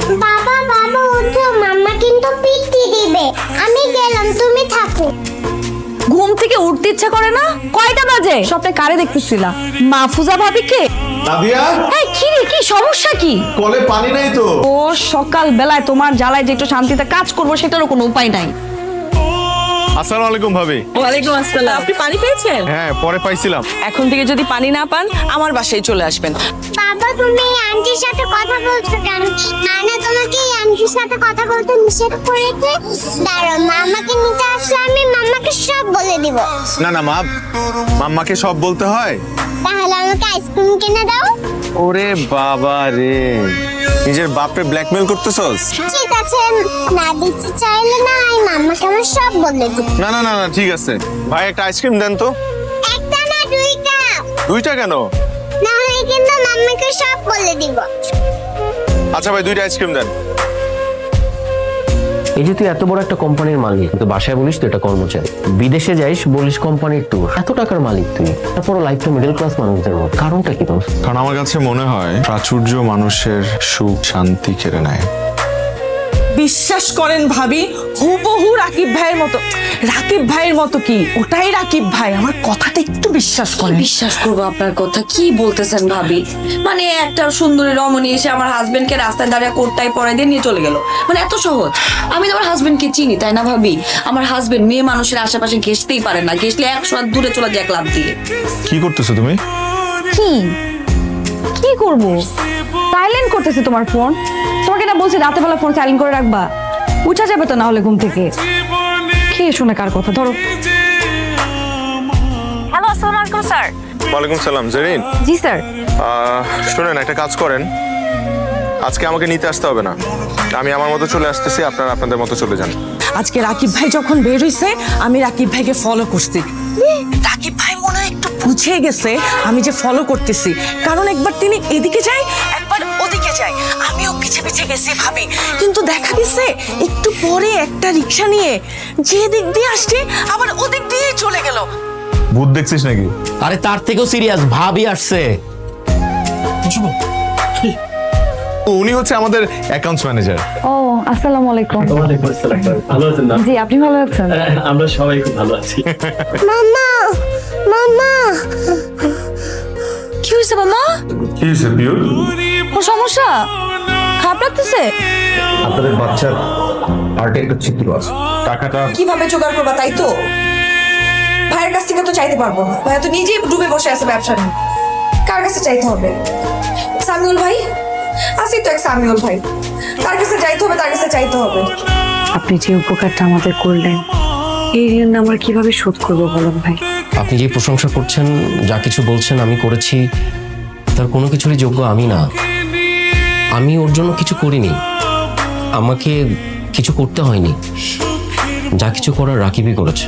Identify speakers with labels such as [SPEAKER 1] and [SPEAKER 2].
[SPEAKER 1] বাবা বাবা উঠো, মাম্মা কিন্তু পিটি দিবে। আমি গেলাম, তুমি থাকো।
[SPEAKER 2] ঘুম থেকে উঠতে ইচ্ছা করে না? কয়টা বাজে? স্বপ্নে কারে দেখতেছিলা? মাহফুজা ভাবি কে?
[SPEAKER 3] নাদিয়া,
[SPEAKER 2] এই কি রে, কি সমস্যা কি?
[SPEAKER 3] কলে পানি নাই তো।
[SPEAKER 2] ও সকাল বেলায় তোমার জ্বালায় যে একটু শান্তিতে কাজ করবো সেটারও কোনো উপায় নাই।
[SPEAKER 3] আসসালামু আলাইকুম ভাবি।
[SPEAKER 4] ওয়ালাইকুম আসসালাম। আপনি পানি পেয়েছেন?
[SPEAKER 3] হ্যাঁ, পরে পাইছিলাম।
[SPEAKER 4] এখন থেকে যদি পানি না পান আমার বাসায় চলে আসবেন।
[SPEAKER 1] বাবা তুমি এই আন্টির সাথে কথা বলছো কেন? নানা তোমাকে এই আন্টির সাথে কথা বলতে নিষেধ করেছে। দাঁড়াও, মামাকে নিতে আসলে আমি মাম্মাকে সব বলে দিব।
[SPEAKER 3] না না মা, মাম্মাকে সব বলতে হয়?
[SPEAKER 1] তাহলে আমাকে আইসক্রিম কিনে দাও।
[SPEAKER 3] ওরে বাবা রে, নিজের বাপরে ব্ল্যাকমেল করতেছস?
[SPEAKER 1] ঠিক আছে, না দিতে চাইলে না, আমি মাম্মাকে আমার সব বলে দিব।
[SPEAKER 3] না না না না, ঠিক আছে ভাই, একটা আইসক্রিম দেন তো।
[SPEAKER 1] একটা না দুইটা।
[SPEAKER 3] দুইটা কেন?
[SPEAKER 1] না হয় কিন্তু মাম্মাকে সব বলে দিব।
[SPEAKER 3] আচ্ছা ভাই, দুইটা আইসক্রিম দেন।
[SPEAKER 5] এই যে তুই এত বড় একটা কোম্পানির মালিক, তুই বাসায় বলিস তুই এটা কর্মচারী, বিদেশে যাইস বলিস কোম্পানির ট্যুর, এত টাকার মালিক তুই, তারপরও লাইফটা মিডল ক্লাস মানুষদের মতো, কারণটা কি তোর?
[SPEAKER 3] কারণ আমার কাছে মনে হয় প্রাচুর্য মানুষের সুখ শান্তি কেড়ে নেয়।
[SPEAKER 4] বিশ্বাস করেন ভাবি, হুবহু রাকিব ভাইয়ের মতো। রাকিব ভাইয়ের মতো কি? ওটাই রাকিব ভাই। আমার কথাটা একটু বিশ্বাস করেন।
[SPEAKER 2] বিশ্বাস করবো আপনার কথা? কি বলতেছেন ভাবি? মানে একটা সুন্দরী রমণী এসে আমার হাজবেন্ডকে রাস্তায় দাঁড়িয়ে কোটটাই পরাই দিয়ে নিয়ে চলে গেল, মানে এত সহজ? আমি তো আমার হাজবেন্ডকে চিনি, তাই না ভাবি? আমার হাজবেন্ড মেয়ে মানুষের আশেপাশে ঘেসতেই পারে না, ঘেসলে 100 হাত দূরে চলে যায় ক্লাব দিয়ে।
[SPEAKER 3] কি করতেছো তুমি?
[SPEAKER 2] কি কি করবো? সাইলেন্ট করতেছে তোমার ফোন। তোমাকে না বলছি রাতে বেলা ফোন সাইলেন্ট করে রাখবা, উঠা যাবে তো না হলে ঘুম থেকে। কে শোনে কার কথা? ধরো। হ্যালো, আসসালামু আলাইকুম স্যার।
[SPEAKER 3] ওয়ালাইকুম সালাম। জেরিন,
[SPEAKER 2] জি স্যার।
[SPEAKER 3] শুনেন, একটা কাজ করেন, আজকে আমাকে নিতে আসতে হবে না, আমি আমার মতো চলে আসতেছি, আপনারা আপনাদের মতো চলে যান।
[SPEAKER 4] আজকে রাকিব ভাই যখন বের হইছে, আমি রাকিব ভাইকে ফলো করছি। রাকিব ভাই মনে হয় একটু বুঝে গেছে আমি যে ফলো করতেছি, কারণ একবার তিনি এদিকে যায় একবার ওদিকে যায়, আমিও পিছে পিছে গেছি ভাবি। কিন্তু দেখা দিচ্ছে একটু পরে একটা রিক্সা নিয়ে যে দিক দিয়ে আসছে আবার ওদিক দিয়ে চলে গেল।
[SPEAKER 3] ভূত দেখছিস নাকি?
[SPEAKER 5] আরে তার থেকেও সিরিয়াস, ভাবি আসছে।
[SPEAKER 3] উনি হচ্ছে আমাদের অ্যাকাউন্টস ম্যানেজার।
[SPEAKER 2] ও আসসালামু আলাইকুম।
[SPEAKER 6] ওয়ালাইকুম আসসালাম। ভালো আছেন না?
[SPEAKER 2] জি, আপনি ভালো আছেন?
[SPEAKER 6] আমরা সবাই খুব ভালো আছি।
[SPEAKER 1] মাম্মা মাম্মা,
[SPEAKER 2] কি হয়েছে মামা?
[SPEAKER 3] কি হয়েছে পিউ?
[SPEAKER 2] কোন সমস্যা? খারাপ লাগতেছে?
[SPEAKER 5] আপনাদের বাচ্চার হার্টে একটা ছিদ্র আছে।
[SPEAKER 3] টাকাটা
[SPEAKER 7] কিভাবে জোগাড় করবা তাই তো? ভাইয়ের কাছ থেকে তো চাইতে পারবো না, ভাইয়া তো নিজেই ডুবে বসে আছে ব্যবসা নিয়ে। কার কাছে চাইতে হবে? সামিউল ভাই আসি তো, এক সামিউল ভাই, তার কাছে যাইতে হবে, তার কাছে চাইতে হবে।
[SPEAKER 8] আপনি যে উপকারটা আমাদের করলেন, এই ঋণ আমরা কিভাবে শোধ করবো বলুন ভাই?
[SPEAKER 5] আপনি যে প্রশংসা করছেন, যা কিছু বলছেন আমি করেছি, তার কোনো কিছুরই যোগ্য আমি না। আমি ওর জন্য কিছু করিনি, আমাকে কিছু করতে হয়নি, যা কিছু করার রাকিবই করেছে।